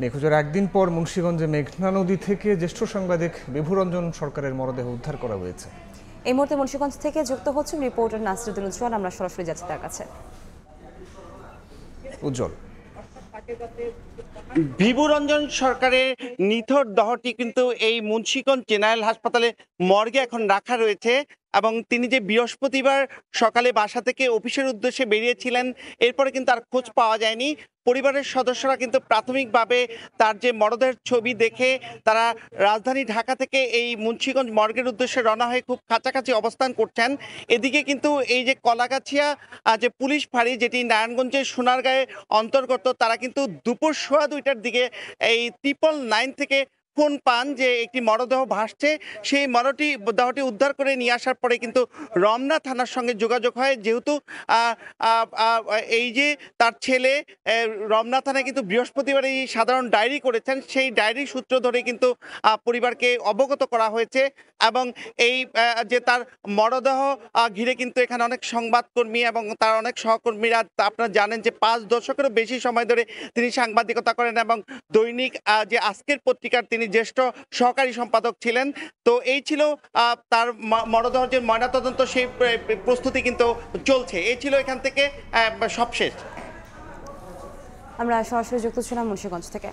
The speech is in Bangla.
নিখোঁজের একদিন পর মুন্সিগঞ্জে মেঘনা নদী থেকে জ্যেষ্ঠ সাংবাদিক বিভুরঞ্জন সরকারের মরদেহ উদ্ধার করা হয়েছে। এই মুহূর্তে মুন্সিগঞ্জ থেকে যুক্ত হচ্ছেন রিপোর্টার নাসিরুদ্দিন উজ্জ্বল। আমরা সরাসরি যাচ্ছি তার কাছে। উজ্জ্বল, বিভুরঞ্জন সরকারের নিথর দেহটি কিন্তু এই মুন্সিগঞ্জ জেনারেল হাসপাতালে মর্গে এখন রাখা রয়েছে এবং তিনি যে বৃহস্পতিবার সকালে বাসা থেকে অফিসের উদ্দেশ্যে বেরিয়েছিলেন, এরপরে কিন্তু আর খোঁজ পাওয়া যায়নি। পরিবারের সদস্যরা কিন্তু প্রাথমিকভাবে তার যে মরদেহের ছবি দেখে তারা রাজধানী ঢাকা থেকে এই মুন্সিগঞ্জ মর্গের উদ্দেশ্যে রওনা হয়ে খুব কাছাকাছি অবস্থান করছেন। এদিকে কিন্তু এই যে কলাগাছিয়া যে পুলিশ ফাঁড়ি, যেটি নারায়ণগঞ্জের সোনারগাঁয়ে অন্তর্গত, তারা কিন্তু দুপুর 2:15টার দিকে এই 999 থেকে ফোন পান যে একটি মরদেহ ভাসছে। সেই দেহটি উদ্ধার করে নিয়ে আসার পরে কিন্তু রমনা থানার সঙ্গে যোগাযোগ হয়। যেহেতু এই যে তার ছেলে রমনা থানায় কিন্তু বৃহস্পতিবার এই সাধারণ ডায়েরি করেছেন, সেই ডায়েরি সূত্র ধরে কিন্তু পরিবারকে অবগত করা হয়েছে এবং এই যে তার মরদেহ ঘিরে কিন্তু এখানে অনেক সংবাদকর্মী এবং তার অনেক সহকর্মীরা, আপনারা জানেন যে 5 দশকেরও বেশি সময় ধরে তিনি সাংবাদিকতা করেন এবং দৈনিক যে আজকের পত্রিকার তিনি জ্যেষ্ঠ সহকারী সম্পাদক ছিলেন। তো এই ছিল তার মরদেহ যে ময়নাতদন্ত, সেই প্রস্তুতি কিন্তু চলছে। এই ছিল এখান থেকে সবশেষ। আমরা সরাসরি যুক্ত ছিলাম মুন্সিগঞ্জ থেকে।